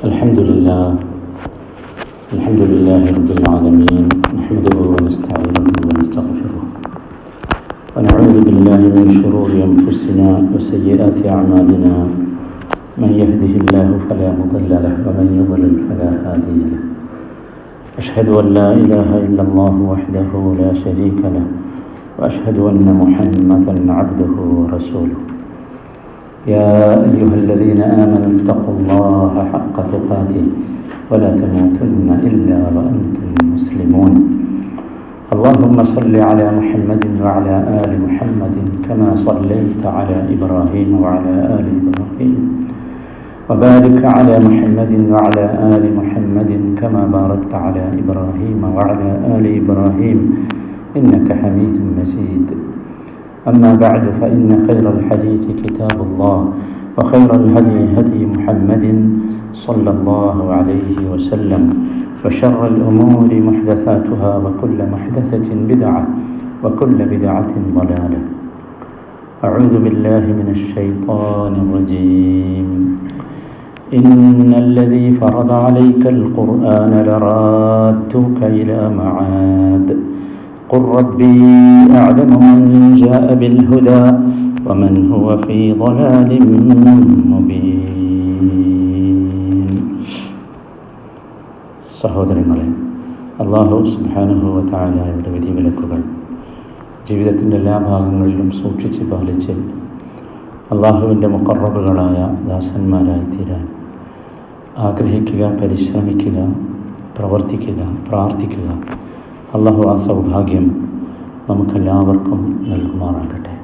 الحمد لله رب العالمين، نحمده ونستعينه ونستغفره ونعوذ بالله من شرور أنفسنا وسيئات أعمالنا، من يهده الله فلا مضل له ومن يضلل فلا هادي له. أشهد أن لا إله إلا الله وحده لا شريك له، وأشهد أن محمدا عبده ورسوله. يا أيها الذين آمنوا اتقوا الله حق تقاته ولا تموتن إلا وأنتم مسلمون. اللهم صل على محمد وعلى آل محمد كما صليت على إبراهيم وعلى آل إبراهيم، وبارك على محمد وعلى آل محمد كما باركت على إبراهيم وعلى آل إبراهيم إنك حميد مجيد. أما بعد، فإن خير الحديث كتاب الله، وخير الهدي هدي محمد صلى الله عليه وسلم، وشر الأمور محدثاتها، وكل محدثة بدعة، وكل بدعة ضلالة. أعوذ بالله من الشيطان الرجيم. إن الذي فرض عليك القرآن لرادك إلى معاد، قل ربي أعلم من جاء بالهدى ومن هو في ضلال مبين. സഹോദരങ്ങളെ, അല്ലാഹു സുബ്ഹാനഹു വ തആലയുടെ വിധിവിലക്കുകൾ ജീവിതത്തിൻ്റെ എല്ലാ ഭാഗങ്ങളിലും സൂക്ഷിച്ച് പാലിച്ച് അല്ലാഹുവിൻ്റെ മുഖറബുകളായ ദാസന്മാരായി തീരാൻ ആഗ്രഹിക്കുക, പരിശ്രമിക്കുക, പ്രവർത്തിക്കുക, പ്രാർത്ഥിക്കുക. അല്ലാഹു ആ സൗഭാഗ്യം നമുക്കെല്ലാവർക്കും നൽകുമാറാകട്ടെ.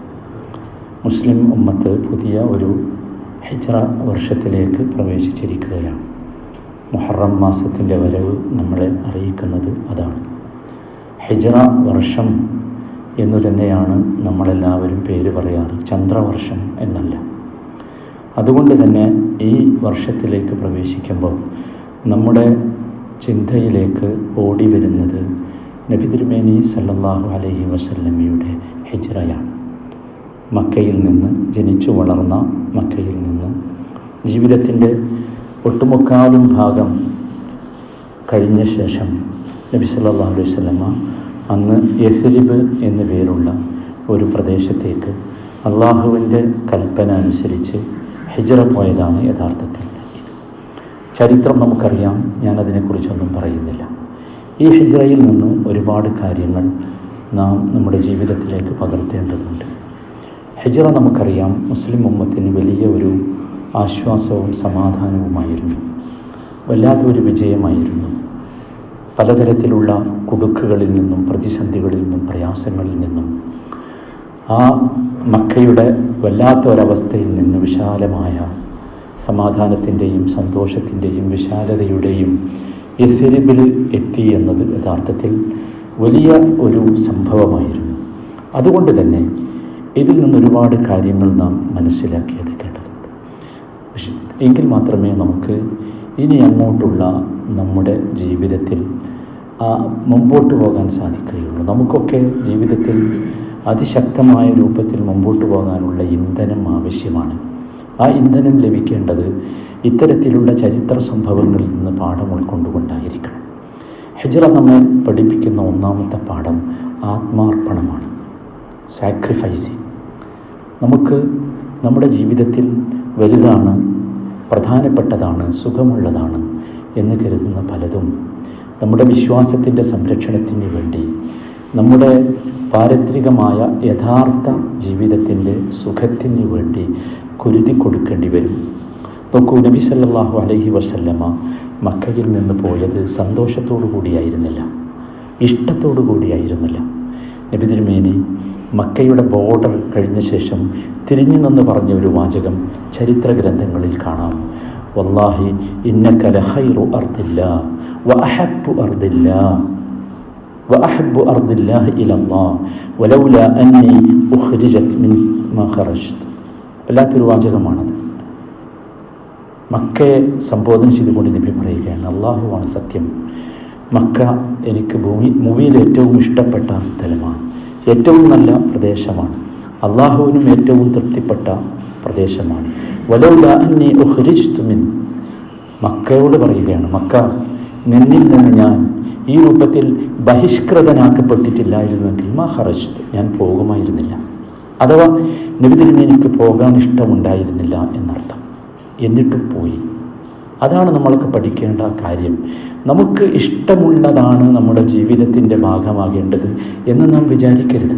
മുസ്ലിം ഉമ്മത്ത് പുതിയ ഒരു ഹിജ്റ വർഷത്തിലേക്ക് പ്രവേശിച്ചിരിക്കുകയാണ്. മുഹറം മാസത്തിൻ്റെ വരവ് നമ്മളെ അറിയിക്കുന്നത് അതാണ്. ഹിജ്റ വർഷം എന്നു തന്നെയാണ് നമ്മളെല്ലാവരും പേര് പറയാറ്, ചന്ദ്രവർഷം എന്നല്ല. അതുകൊണ്ട് തന്നെ ഈ വർഷത്തിലേക്ക് പ്രവേശിക്കുമ്പോൾ നമ്മുടെ ചിന്തയിലേക്ക് ഓടി വരുന്നത് നബി തിരുമേനി സല്ലല്ലാഹു അലൈഹി വസല്ലമയുടെ ഹിജ്റയാണ്. മക്കയിൽ നിന്ന്, ജനിച്ചു വളർന്ന മക്കയിൽ നിന്ന് ജീവിതത്തിൻ്റെ ഒട്ടുമുക്കാലും ഭാഗം കഴിഞ്ഞ ശേഷം നബി സല്ലല്ലാഹു അലൈഹി വസല്ലമ അന്ന് യസ്രിബ് എന്നു പേരുള്ള ഒരു പ്രദേശത്തേക്ക് അള്ളാഹുവിൻ്റെ കൽപ്പന അനുസരിച്ച് ഹിജ്റ പോയതാണ് യഥാർത്ഥത്തിൽ. ചരിത്രം നമുക്കറിയാം, ഞാനതിനെക്കുറിച്ചൊന്നും പറയുന്നില്ല. ഈ ഹിജ്റയിൽ നിന്ന് ഒരുപാട് കാര്യങ്ങൾ നാം നമ്മുടെ ജീവിതത്തിലേക്ക് പകർത്തേണ്ടതുണ്ട്. ഹിജ്റ നമുക്കറിയാം മുസ്ലിം ഉമ്മത്തിന് വലിയ ഒരു ആശ്വാസവും സമാധാനവുമായിരുന്നു, വല്ലാത്തൊരു വിജയമായിരുന്നു. പലതരത്തിലുള്ള കുടുക്കുകളിൽ നിന്നും, പ്രതിസന്ധികളിൽ നിന്നും, പ്രയാസങ്ങളിൽ നിന്നും, ആ മക്കയുടെ വല്ലാത്ത ഒരവസ്ഥയിൽ നിന്ന് വിശാലമായ സമാധാനത്തിൻ്റെയും സന്തോഷത്തിൻ്റെയും വിശാലതയുടെയും യസ്രിബിൽ എത്തി എന്നത് യഥാർത്ഥത്തിൽ വലിയ ഒരു സംഭവമായിരുന്നു. അതുകൊണ്ട് തന്നെ ഇതിൽ നിന്നൊരുപാട് കാര്യങ്ങൾ നാം മനസ്സിലാക്കിയെടുക്കേണ്ടതുണ്ട്. എങ്കിൽ മാത്രമേ നമുക്ക് ഇനി അങ്ങോട്ടുള്ള നമ്മുടെ ജീവിതത്തിൽ മുമ്പോട്ട് പോകാൻ സാധിക്കുകയുള്ളൂ. നമുക്കൊക്കെ ജീവിതത്തിൽ അതിശക്തമായ രൂപത്തിൽ മുമ്പോട്ട് പോകാനുള്ള ഇന്ധനം ആവശ്യമാണ്. ആ ഇന്ധനം ലഭിക്കേണ്ടത് ഇത്തരത്തിലുള്ള ചരിത്ര സംഭവങ്ങളിൽ നിന്ന് പാഠം ഉൾക്കൊണ്ടുകൊണ്ടായിരിക്കണം. ഹിജ്റ നമ്മെ പഠിപ്പിക്കുന്ന ഒന്നാമത്തെ പാഠം ആത്മാർപ്പണമാണ്, സാക്രിഫൈസിങ്. നമുക്ക് നമ്മുടെ ജീവിതത്തിൽ വലുതാണ്, പ്രധാനപ്പെട്ടതാണ്, സുഖമുള്ളതാണ് എന്ന് കരുതുന്ന പലതും നമ്മുടെ വിശ്വാസത്തിൻ്റെ സംരക്ഷണത്തിന് വേണ്ടി, നമ്മുടെ പാരത്രികമായ യഥാർത്ഥ ജീവിതത്തിൻ്റെ സുഖത്തിന് വേണ്ടി കുരുതി കൊടുക്കേണ്ടി വരും. നോക്കൂ, നബി സല്ലല്ലാഹു അലൈഹി വസല്ലമ മക്കയിൽ നിന്ന് പോയത് സന്തോഷത്തോടു കൂടിയായിരുന്നില്ല, ഇഷ്ടത്തോടു കൂടിയായിരുന്നില്ല. നബി തിരുമേനി മക്കയുടെ ബോർഡർ കഴിഞ്ഞ ശേഷം തിരിഞ്ഞു നിന്ന് പറഞ്ഞ ഒരു വാചകം ചരിത്ര ഗ്രന്ഥങ്ങളിൽ കാണാം. വല്ലാഹി ഇന്നക ലഖൈറു അർദില്ലാ വഅഹബ്ബു അർദില്ലാ വഅഹബ്ബു അർദില്ലാഹി ഇലല്ലാഹ് വലൗലാ അന്നി ഉഖ്രിജത് മിൻ മാ ഖറജ്ത്. വല്ലാത്തൊരു വാചകമാണത്. മക്കയെ സംബോധന ചെയ്തുകൊണ്ട് നബി പറയുകയാണ്, അള്ളാഹുവാണ് സത്യം, മക്ക എനിക്ക് ഭൂമിയിൽ ഏറ്റവും ഇഷ്ടപ്പെട്ട സ്ഥലമാണ്, ഏറ്റവും നല്ല പ്രദേശമാണ്, അള്ളാഹുവിനും ഏറ്റവും തൃപ്തിപ്പെട്ട പ്രദേശമാണ്. വലൗലാ അന്നി ഉഖ്രിജ്തു മിൻ, മക്ക മക്കയോട് പറയുകയാണ്, മക്ക, നിന്നിൽ നിന്ന് ഞാൻ ഈ രൂപത്തിൽ ബഹിഷ്കൃതനാക്കപ്പെട്ടിട്ടില്ലായിരുന്നെങ്കിൽ മാ ഖറജ്തു, ഞാൻ പോകുമായിരുന്നില്ല. അഥവാ നബി തിരുമേനിക്ക് പോകാൻ ഇഷ്ടമുണ്ടായിരുന്നില്ല എന്നർത്ഥം. എന്നിട്ടും പോയി. അതാണ് നമ്മളൊക്കെ പഠിക്കേണ്ട കാര്യം. നമുക്ക് ഇഷ്ടമുള്ളതാണ് നമ്മുടെ ജീവിതത്തിൻ്റെ ഭാഗമാകേണ്ടത് എന്ന് നാം വിചാരിക്കരുത്.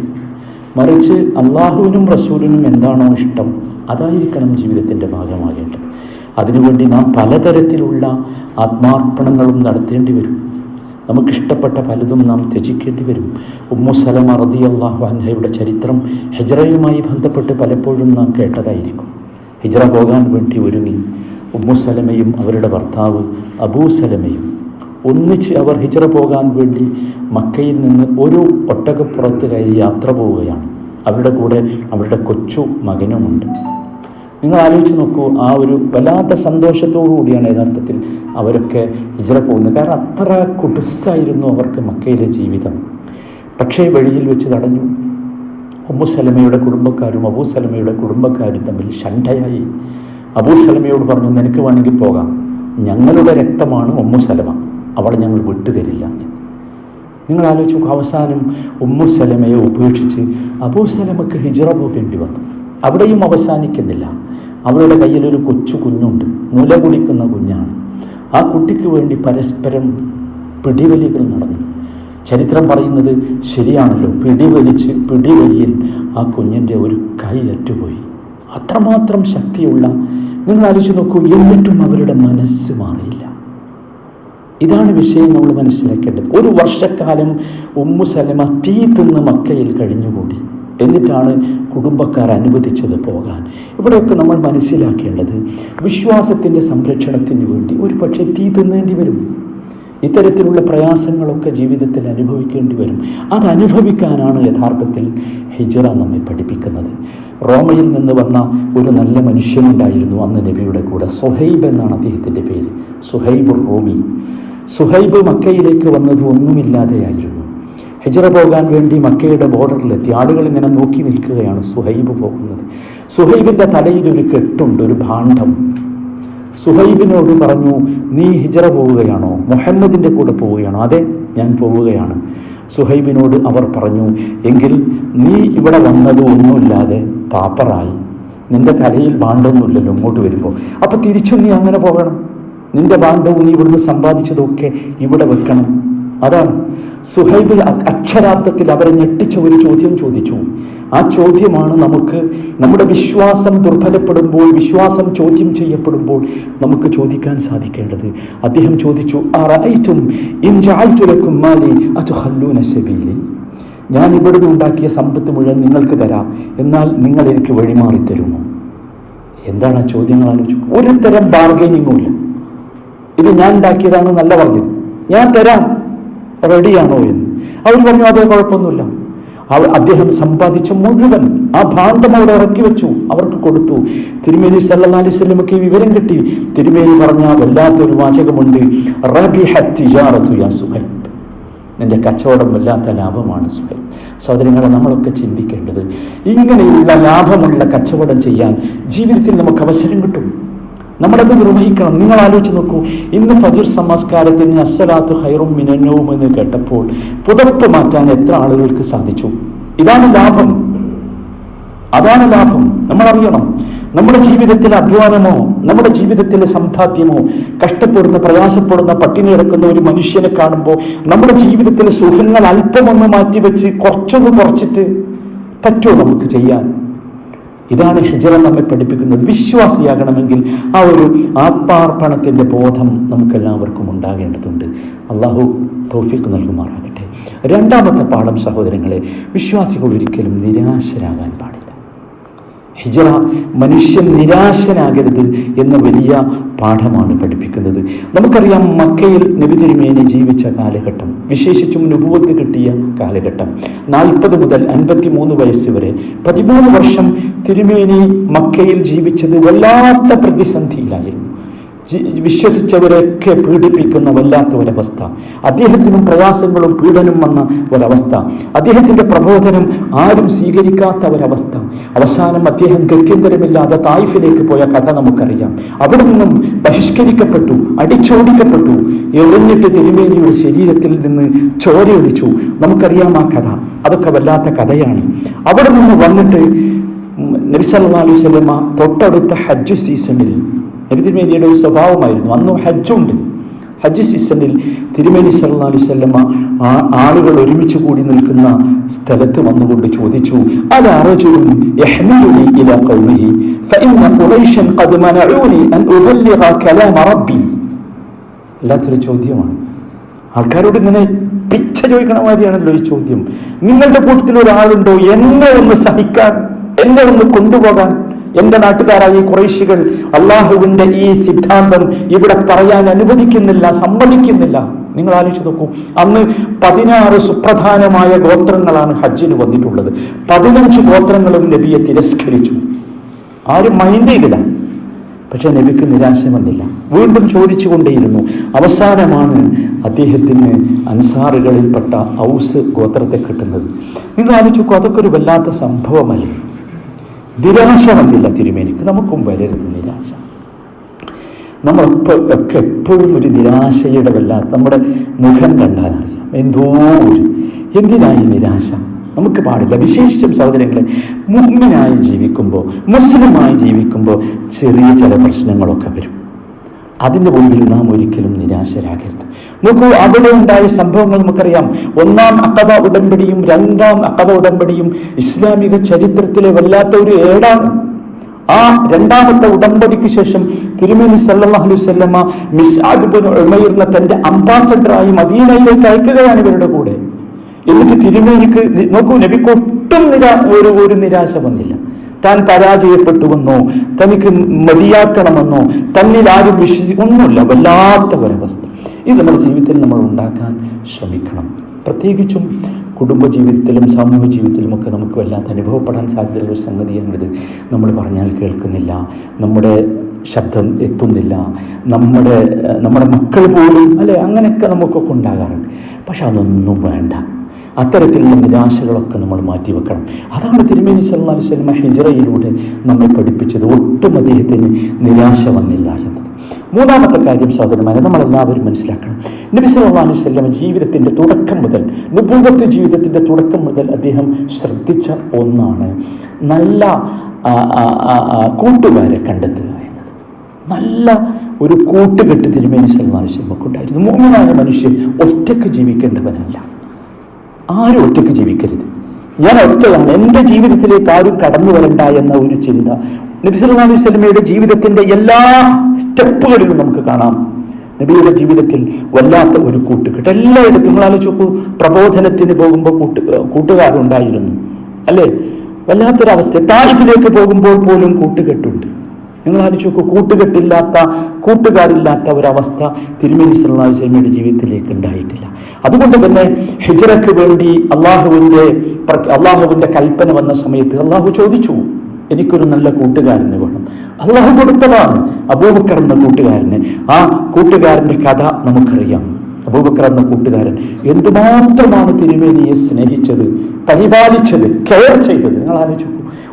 മറിച്ച് അള്ളാഹുവിനും റസൂലിനും എന്താണോ ഇഷ്ടം അതായിരിക്കണം ജീവിതത്തിൻ്റെ ഭാഗമാകേണ്ടത്. അതിനുവേണ്ടി നാം പലതരത്തിലുള്ള ആത്മാർപ്പണങ്ങളും നടത്തേണ്ടി വരും. നമുക്കിഷ്ടപ്പെട്ട പലതും നാം ത്യജിക്കേണ്ടി വരും. ഉമ്മു സലമ റളിയല്ലാഹു അൻഹയുടെ ചരിത്രം ഹിജ്റയുമായി ബന്ധപ്പെട്ട് പലപ്പോഴും നാം കേട്ടതായിരിക്കും. ഹിജ്റ പോകാൻ വേണ്ടി ഒരുങ്ങി ഉമ്മു സലമയും അവരുടെ ഭർത്താവ് അബൂ സലമയും ഒന്നിച്ച് അവർ ഹിജ്റ പോകാൻ വേണ്ടി മക്കയിൽ നിന്ന് ഒരു ഒട്ടകപ്പുറത്ത് കയറി യാത്ര പോവുകയാണ്. അവരുടെ കൂടെ അവരുടെ കൊച്ചു മകനുമുണ്ട്. നിങ്ങൾ ആലോചിച്ച് നോക്കൂ, ആ ഒരു വല്ലാത്ത സന്തോഷത്തോടു കൂടിയാണ് യഥാർത്ഥത്തിൽ അവരൊക്കെ ഹിജ്റ പോകുന്നത്. കാരണം അത്ര കുടുസായിരുന്നു അവർക്ക് മക്കയിലെ ജീവിതം. പക്ഷേ വഴിയിൽ വെച്ച് തടഞ്ഞു. ഉമ്മു സലമയുടെ കുടുംബക്കാരും അബൂ സലമയുടെ കുടുംബക്കാരും തമ്മിൽ ശണ്ഠയായി. അബൂ സലമയോട് പറഞ്ഞു, നിനക്ക് വേണമെങ്കിൽ പോകാം, ഞങ്ങളുടെ രക്തമാണ് ഉമ്മു സലമ, അവളെ ഞങ്ങൾ വിട്ടുതരില്ല. നിങ്ങൾ ആലോചിച്ച് നോക്കൂ, അവസാനം ഉമ്മു സലമയെ ഉപേക്ഷിച്ച് അബൂ സലമക്ക് ഹിജ്റ പോകേണ്ടി വന്നു. അവിടെയും അവസാനിക്കുന്നില്ല. അവരുടെ കയ്യിലൊരു കൊച്ചു കുഞ്ഞുണ്ട്, മുല കുടിക്കുന്ന കുഞ്ഞാണ്. ആ കുട്ടിക്ക് വേണ്ടി പരസ്പരം പിടിവലികൾ നടന്നു. ചരിത്രം പറയുന്നത് ശരിയാണല്ലോ. പിടിവലിയിൽ ആ കുഞ്ഞിൻ്റെ ഒരു കൈ അറ്റുപോയി. അത്രമാത്രം ശക്തിയുള്ള, നിങ്ങൾ ആലോചിച്ച് നോക്കൂ, എന്നിട്ടും അവരുടെ മനസ്സ് മാറിയില്ല. ഇതാണ് വിഷയം നമ്മൾ മനസ്സിലാക്കേണ്ടത്. ഒരു വർഷക്കാലം ഉമ്മു സലമ തീ തിന്ന് മക്കയിൽ കഴിഞ്ഞുകൂടി. എന്നിട്ടാണ് കുടുംബക്കാർ അനുവദിച്ചത് പോകാൻ. ഇവിടെയൊക്കെ നമ്മൾ മനസ്സിലാക്കേണ്ടത്, വിശ്വാസത്തിൻ്റെ സംരക്ഷണത്തിന് വേണ്ടി ഒരു പക്ഷേ തീ തിന്നേണ്ടി വരും. ഇത്തരത്തിലുള്ള പ്രയാസങ്ങളൊക്കെ ജീവിതത്തിൽ അനുഭവിക്കേണ്ടി വരും. അതനുഭവിക്കാനാണ് യഥാർത്ഥത്തിൽ ഹിജ്റ നമ്മെ പഠിപ്പിക്കുന്നത്. റോമയിൽ നിന്ന് വന്ന ഒരു നല്ല മനുഷ്യനുണ്ടായിരുന്നു അന്ന് നബിയുടെ കൂടെ. സുഹൈബ് എന്നാണ് അദ്ദേഹത്തിൻ്റെ പേര്, സുഹൈബുർ റൂമി. സുഹൈബ് മക്കയിലേക്ക് വന്നത് ഒന്നുമില്ലാതെയായിരുന്നു. ഹിജ്റ പോകാൻ വേണ്ടി മക്കയുടെ ബോർഡറിലെത്തി. ആളുകൾ ഇങ്ങനെ നോക്കി നിൽക്കുകയാണ് സുഹൈബ് പോകുന്നത്. സുഹൈബിൻ്റെ തലയിൽ ഒരു കെട്ടുണ്ട്, ഒരു ഭാണ്ഡം. സുഹൈബിനോട് പറഞ്ഞു, നീ ഹിജ്റ പോവുകയാണോ? മുഹമ്മദിൻ്റെ കൂടെ പോവുകയാണോ? അതെ, ഞാൻ പോവുകയാണ്. സുഹൈബിനോട് അവർ പറഞ്ഞു, എങ്കിൽ നീ ഇവിടെ വന്നത് ഒന്നുമില്ലാതെ പാപ്പറായി, നിന്റെ തലയിൽ ഭാണ്ഡമൊന്നുമില്ലല്ലോ ഇങ്ങോട്ട് വരുമ്പോൾ. അപ്പം തിരിച്ചു നീ അങ്ങനെ പോകണം. നിന്റെ ഭാണ്ഡവും നീ ഇവിടുന്ന് സമ്പാദിച്ചതൊക്കെ ഇവിടെ വെക്കണം. അതാണ് സുഹൈബ് അക്ഷരാർത്ഥത്തിൽ അവരെ ഞെട്ടിച്ച ഒരു ചോദ്യം ചോദിച്ചു. ആ ചോദ്യമാണ് നമുക്ക് നമ്മുടെ വിശ്വാസം ദുർബലപ്പെടുമ്പോൾ, വിശ്വാസം ചോദ്യം ചെയ്യപ്പെടുമ്പോൾ നമുക്ക് ചോദിക്കാൻ സാധിക്കേണ്ടത്. അദ്ദേഹം ചോദിച്ചു, അറഅയ്തും ഇൻ ജഅൽതു ലക്കും മാലി അതുഖല്ലൂന സബീലി, ഞാൻ ഇവിടുന്ന് ഉണ്ടാക്കിയ സമ്പത്ത് മുഴുവൻ നിങ്ങൾക്ക് തരാം, എന്നാൽ നിങ്ങൾ എനിക്ക് വഴിമാറി തരുമോ? എന്താണ് ആ ചോദ്യങ്ങൾ ആലോചിച്ചു. ഒരു തരം ബാർഗൈനിങ്ങും ഇല്ല. ഇത് ഞാൻ ഉണ്ടാക്കിയതാണ് നല്ല പറഞ്ഞത്, ഞാൻ തരാം, റെഡിയാണോ എന്ന്. അവർ പറഞ്ഞു, അതേ, കുഴപ്പമൊന്നുമില്ല. അദ്ദേഹം സമ്പാദിച്ച മുഴുവൻ ആ ഭാണ്ഡം അവിടെ ഇറക്കി വെച്ചു, അവർക്ക് കൊടുത്തു. തിരുമേനി സല്ലല്ലാഹു അലൈഹി വസല്ലമക്ക് വിവരം കിട്ടി. തിരുമേനി പറഞ്ഞ വല്ലാത്തൊരു വാചകമുണ്ട്, റബിഹത് തിജാറതു യാ സുഹൈബ്, നിന്റെ കച്ചവടം വല്ലാത്ത ലാഭമാണ് സുഹൈബ്. സഹോദരങ്ങളെ, നമ്മളൊക്കെ ചിന്തിക്കേണ്ടത്, ഇങ്ങനെയുള്ള ലാഭമുള്ള കച്ചവടം ചെയ്യാൻ ജീവിതത്തിൽ നമുക്ക് അവസരം കിട്ടും. നമ്മളത് നിർവഹിക്കണം. നിങ്ങൾ ആലോചിച്ച് നോക്കൂ, ഇന്ന് ഫജ്ർ നമസ്കാരത്തിന് അസ്സലാത്തു ഖൈറും മിനൻ നൗം എന്ന് കേട്ടപ്പോൾ പുതപ്പ് മാറ്റാൻ എത്ര ആളുകൾക്ക് സാധിച്ചു? ഇതാണ് ലാഭം, അതാണ് ലാഭം. നമ്മളറിയണം, നമ്മുടെ ജീവിതത്തിലെ അധ്വാനമോ നമ്മുടെ ജീവിതത്തിലെ സമ്പാദ്യമോ, കഷ്ടപ്പെടുന്ന പ്രയാസപ്പെടുന്ന പട്ടിണി കിടക്കുന്ന ഒരു മനുഷ്യനെ കാണുമ്പോൾ നമ്മുടെ ജീവിതത്തിലെ സുഖങ്ങൾ അല്പമൊന്ന് മാറ്റിവെച്ച് കുറച്ചൊന്ന് കുറച്ചിട്ട് പറ്റുമോ നമുക്ക് ചെയ്യാൻ? ഇതാണ് ഹിജ്റ നമ്മെ പഠിപ്പിക്കുന്നത്. വിശ്വാസിയാകണമെങ്കിൽ ആ ഒരു ആത്മാർപ്പണത്തിൻ്റെ ബോധം നമുക്കെല്ലാവർക്കും ഉണ്ടാകേണ്ടതുണ്ട്. അള്ളാഹു തൗഫീഖ് നൽകുമാറാകട്ടെ. രണ്ടാമത്തെ പാഠം സഹോദരങ്ങളെ, വിശ്വാസികൾ ഒരിക്കലും നിരാശരാകാൻ പാടില്ല. ഹിജ്റ മനുഷ്യൻ നിരാശനാകരുത് എന്ന വലിയ പാഠമാണ് പഠിപ്പിക്കുന്നത്. നമുക്കറിയാം, മക്കയിൽ നബി തിരുമേനി ജീവിച്ച കാലഘട്ടം, വിശേഷിച്ചും നുബുവത്ത് കിട്ടിയ കാലഘട്ടം, 40 മുതൽ 53 വയസ്സ് വരെ 13 വർഷം തിരുമേനി മക്കയിൽ ജീവിച്ചത് വല്ലാത്ത പ്രതിസന്ധിയിലായിരുന്നു. വിശ്വസിച്ചവരെയൊക്കെ പീഡിപ്പിക്കുന്ന വല്ലാത്ത ഒരവസ്ഥ, അദ്ദേഹത്തിനും പ്രയാസങ്ങളും പീഡനം വന്ന ഒരവസ്ഥ, അദ്ദേഹത്തിൻ്റെ പ്രബോധനം ആരും സ്വീകരിക്കാത്ത ഒരവസ്ഥ. അവസാനം അദ്ദേഹം ഗത്യന്തരമില്ലാതെ തായിഫിലേക്ക് പോയ കഥ നമുക്കറിയാം. അവിടെ നിന്നും ബഹിഷ്കരിക്കപ്പെട്ടു, അടിച്ചോടിക്കപ്പെട്ടു, എറിഞ്ഞിട്ട് തിരുമേനിയുടെ ശരീരത്തിൽ നിന്ന് ചോരയൊലിച്ചു. നമുക്കറിയാം ആ കഥ. അതൊക്കെ വല്ലാത്ത കഥയാണ്. അവിടെ നിന്ന് വന്നിട്ട് നബി സല്ലല്ലാഹു അലൈഹി വസല്ലമ തൊട്ടടുത്ത ഹജ്ജ് സീസണിൽ, നബി തിരുമേനിയുടെ ഒരു സ്വഭാവമായിരുന്നു, അന്നും ഹജ്ജുണ്ട്. ഹജ്ജ് സീസണിൽ തിരുമേനി സല്ലല്ലാഹു അലൈഹി വസല്ലമ ആളുകൾ ഒരുമിച്ച് കൂടി നിൽക്കുന്ന സ്ഥലത്ത് വന്നുകൊണ്ട് ചോദിച്ചു, അലാ റജുലുൻ യഹ്മിലുനി ഇലാ ഖൗമിഹി ഫഇന്ന ഖുറൈശൻ ഖദ് മനഊനി അൻ ഉബല്ലിഗ കലാമ റബ്ബി. വല്ലാത്തൊരു ചോദ്യമാണ്. ആൾക്കാരോട് ഇങ്ങനെ പിച്ച ചോദിക്കണ മാതിരിയാണല്ലോ ഈ ചോദ്യം. നിങ്ങളുടെ കൂട്ടത്തിൽ ഒരാളുണ്ടോ എന്നെ ഒന്ന് സഹിക്കാൻ, എന്നെ ഒന്ന് കൊണ്ടുപോകാൻ? എന്റെ നാട്ടുകാരായ ഈ ഖുറൈശികൾ അള്ളാഹുവിന്റെ ഈ സിദ്ധാന്തം ഇവിടെ പറയാൻ അനുവദിക്കുന്നില്ല, സമ്മതിക്കുന്നില്ല. നിങ്ങൾ ആലോചിച്ച് നോക്കൂ. അന്ന് 16 സുപ്രധാനമായ ഗോത്രങ്ങളാണ് ഹജ്ജിന് വന്നിട്ടുള്ളത്. 15 ഗോത്രങ്ങളും നബിയെ തിരസ്കരിച്ചു. ആരും മൈൻഡ് ചെയ്തില്ല. പക്ഷെ നബിക്ക് നിരാശ വന്നില്ല. വീണ്ടും ചോദിച്ചുകൊണ്ടേയിരുന്നു. അവസാനമാണ് അദ്ദേഹത്തിന് അൻസാറുകളിൽപ്പെട്ട ഔസ് ഗോത്രത്തെ കിട്ടുന്നത്. നിങ്ങൾ ആലോചിച്ച് നോക്കൂ, അതൊക്കെ ഒരു വല്ലാത്ത സംഭവമല്ലേ? നിരാശ വന്നില്ല തിരുമേനിക്ക്. നമുക്കും വരരുത് നിരാശ. നമ്മളൊക്കെ എപ്പോഴും ഒരു നിരാശയുടെ വല്ലാത്ത, നമ്മുടെ മുഖം കണ്ടാൽ അറിയാം എന്തോ എന്തിനായി നിരാശ? നമുക്ക് പാടില്ല. വിശേഷിച്ചും സഹോദരങ്ങളെ, മുഅ്മിനായി ജീവിക്കുമ്പോൾ, മുസ്ലിമായി ജീവിക്കുമ്പോൾ ചെറിയ ചില പ്രശ്നങ്ങളൊക്കെ വരും. അതിൻ്റെ മുമ്പിൽ നാം ഒരിക്കലും നിരാശരാകരുത്. നോക്കൂ, അവിടെ ഉണ്ടായ സംഭവങ്ങൾ നമുക്കറിയാം. 1-ാം അഖബ ഉടമ്പടിയും 2-ാം അഖബ ഉടമ്പടിയും ഇസ്ലാമിക ചരിത്രത്തിലെ വല്ലാത്ത ഒരു ഏടാണ്. ആ 2ാമത്തെ ഉടമ്പടിക്ക് ശേഷം തിരുമേനി സല്ലല്ലാഹു അലൈഹി വസല്ലമ മിസ്അബ് ഇബ്നു ഉമൈറിനെ തന്റെ അംബാസഡറായി മദീനയിലേക്ക് അയക്കുകയാണ് ഇവരുടെ കൂടെ. എന്നിട്ട് തിരുമേനിക്ക് നോക്കൂ, നബിക്ക് ഒട്ടും ഒരു നിരാശ വന്നില്ല. താൻ പരാജയപ്പെട്ടുവെന്നോ തനിക്ക് മതിയാക്കണമെന്നോ തന്നിൽ ആരും ഒന്നുമില്ല. വല്ലാത്ത ഒരവസ്ഥ. ഇത് നമ്മുടെ ജീവിതത്തിൽ നമ്മൾ ഉണ്ടാക്കാൻ ശ്രമിക്കണം. പ്രത്യേകിച്ചും കുടുംബജീവിതത്തിലും സാമൂഹ്യ ജീവിതത്തിലും ഒക്കെ നമുക്ക് വല്ലാത്ത അനുഭവപ്പെടാൻ സാധ്യതയുള്ള ഒരു സംഗതിയാണിത്. നമ്മൾ പറഞ്ഞാൽ കേൾക്കുന്നില്ല, നമ്മുടെ ശബ്ദം എത്തുന്നില്ല, നമ്മുടെ മക്കൾ പോലും അല്ലെ, അങ്ങനെയൊക്കെ നമുക്കൊക്കെ ഉണ്ടാകാറുണ്ട്. പക്ഷെ അതൊന്നും വേണ്ട. അത്തരത്തിലുള്ള നിരാശകളൊക്കെ നമ്മൾ മാറ്റിവെക്കണം. അതാണ് തിരുമേനി സല്ലല്ലാഹു അലൈഹി വസല്ലം ഹിജ്റയിലൂടെ നമ്മെ പഠിപ്പിച്ചത്. ഒട്ടും അദ്ദേഹത്തിന് നിരാശ വന്നില്ല എന്നത്. 3ാമത്തെ കാര്യം സഹോദരന്മാരെ, നമ്മളെല്ലാവരും മനസ്സിലാക്കണം. നബി സല്ലല്ലാഹു അലൈഹി വസല്ലം ജീവിതത്തിൻ്റെ തുടക്കം മുതൽ, നുബുവത്ത് ജീവിതത്തിൻ്റെ തുടക്കം മുതൽ അദ്ദേഹം ശ്രദ്ധിച്ച ഒന്നാണ് നല്ല കൂട്ടുകാരെ കണ്ടെത്തുക എന്നത്. നല്ല ഒരു കൂട്ടുകെട്ട് തിരുമേനി സല്ലല്ലാഹു അലൈഹി വസല്ലം ഉണ്ടായിരുന്നു. മുഅ്മിനായ മനുഷ്യൻ ഒറ്റയ്ക്ക് ജീവിക്കേണ്ടവനല്ല. ആരും ഒറ്റയ്ക്ക് ജീവിക്കരുത്. ഞാൻ ഒറ്റയാണ്, എൻ്റെ ജീവിതത്തിലേക്ക് ആരും കടന്നു വരണ്ട എന്ന ഒരു ചിന്ത നബി സല്ലല്ലാഹു അലൈഹി വസല്ലമയുടെ ജീവിതത്തിന്റെ എല്ലാ സ്റ്റെപ്പുകളിലും നമുക്ക് കാണാം. നബിയുടെ ജീവിതത്തിൽ വല്ലാത്ത ഒരു കൂട്ടുകെട്ട് എല്ലായിടത്തും. നിങ്ങൾ ആലോചിച്ച് നോക്കൂ, പ്രബോധനത്തിന് പോകുമ്പോൾ കൂട്ടുകാരുണ്ടായിരുന്നു അല്ലേ? വല്ലാത്തൊരവസ്ഥ. തായിഫിലേക്ക് പോകുമ്പോൾ പോലും കൂട്ടുകെട്ടുണ്ട്. നിങ്ങൾ ആലോചിച്ച് നോക്കൂ, കൂട്ടുകാരില്ലാത്ത ഒരവസ്ഥ തിരുമേനി സല്ലല്ലാഹു അലൈഹി വസല്ലമയുടെ ജീവിതത്തിലേക്ക് ഉണ്ടായിട്ടില്ല. അതുകൊണ്ട് തന്നെ ഹിജ്റയ്ക്ക് വേണ്ടി അള്ളാഹുവിന്റെ കൽപ്പന വന്ന സമയത്ത് അള്ളാഹു ചോദിച്ചു, എനിക്കൊരു നല്ല കൂട്ടുകാരനെ വേണം. അള്ളാഹു കൊടുത്തതാണ് അബൂബക്കർ എന്ന കൂട്ടുകാരനെ. ആ കൂട്ടുകാരന്റെ കഥ നമുക്കറിയാം. അബൂബക്കർ എന്ന കൂട്ടുകാരൻ എന്തുമാത്രമാണ് തിരുമേനിയെ സ്നേഹിച്ചത്, പരിപാലിച്ചത്, കെയർ ചെയ്തത്. നിങ്ങൾ ആലോചിച്ചു,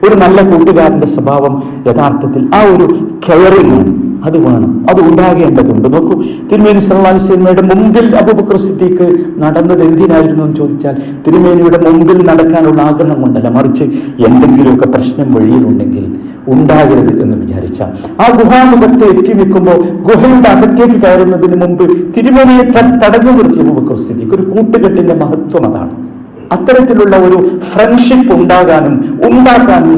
ഒരു നല്ല കൂട്ടുകാരന്റെ സ്വഭാവം യഥാർത്ഥത്തിൽ ആ ഒരു കെയറിംഗ് ആണ്. അത് വേണം, അത് ഉണ്ടാകേണ്ടതുണ്ട്. നോക്കൂ, തിരുമേനി സല്ലല്ലാഹു അലൈഹി വസല്ലമയുടെ മുമ്പിൽ അബൂബക്കർ സിദ്ദീഖ് നടന്നത് എന്തിനായിരുന്നു എന്ന് ചോദിച്ചാൽ, തിരുമേനിയുടെ മുമ്പിൽ നടക്കാനുള്ള ആഗ്രഹം കൊണ്ടല്ല, മറിച്ച് എന്തെങ്കിലുമൊക്കെ പ്രശ്നം വഴിയിലുണ്ടെങ്കിൽ ഉണ്ടാകരുത് എന്ന് വിചാരിച്ച ആ ഗുഹാമുഖത്ത് എത്തി നിൽക്കുമ്പോൾ ഗുഹയുടെ അകത്തേക്ക് കയറുന്നതിന് മുമ്പ് തിരുമേനിയെ തടഞ്ഞു നിർത്തിയ അബൂബക്കർ സിദ്ദീഖ്. ഒരു കൂട്ടുകെട്ടിന്റെ മഹത്വം അതാണ്. അത്തരത്തിലുള്ള ഒരു ഫ്രണ്ട്ഷിപ്പ് ഉണ്ടാക്കാനും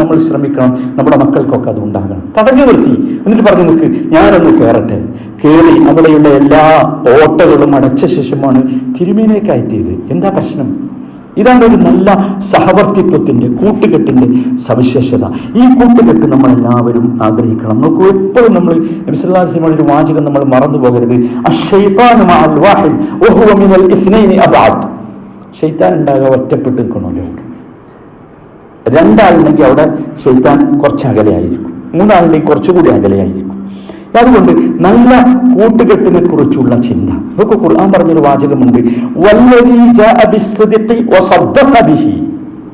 നമ്മൾ ശ്രമിക്കണം. നമ്മുടെ മക്കൾക്കൊക്കെ അത് ഉണ്ടാകണം. തടഞ്ഞു നിർത്തി, എന്നിട്ട് പറഞ്ഞു, നിൽക്ക്, ഞാനൊന്ന് കയറട്ടെ. കയറി അവിടെയുള്ള എല്ലാ ഓട്ടകളും അടച്ച ശേഷമാണ് തിരുമേനിയെ കയറ്റിയത്. എന്താ പ്രശ്നം? ഇതാണ് ഒരു നല്ല സഹവർത്തിത്വത്തിന്റെ, കൂട്ടുകെട്ടിന്റെ സവിശേഷത. ഈ കൂട്ടുകെട്ട് നമ്മളെല്ലാവരും ആഗ്രഹിക്കണം. നോക്കൂ, എപ്പോഴും നമ്മൾ നബി സല്ലല്ലാഹു അലൈഹി വസല്ലം ഒരു വാചകം നമ്മൾ മറന്നു പോകരുത്. അശ്ശൈത്താനു മഅൽ വാഹിദ് വഹുവ മിനൽ ഇത്നൈനി അബ്അദ്. ശൈത്താൻ ഉണ്ടാകുക ഒറ്റപ്പെട്ട് നിൽക്കണമല്ലോ. 2 ആളുണ്ടെങ്കിൽ അവിടെ ശൈത്താൻ കുറച്ച് അകലെയായിരിക്കും, 3 ആളുണ്ടെങ്കിൽ കുറച്ചുകൂടി അകലെയായിരിക്കും. അതുകൊണ്ട് നല്ല കൂട്ടുകെട്ടിനെ കുറിച്ചുള്ള ചിന്ത. നമുക്ക് ഖുർആൻ പറഞ്ഞൊരു വാചകമുണ്ട്, വല്ലദീ ജാഅ ബിസ്സിദ്ഖി വസദ്ദഖ ബിഹി.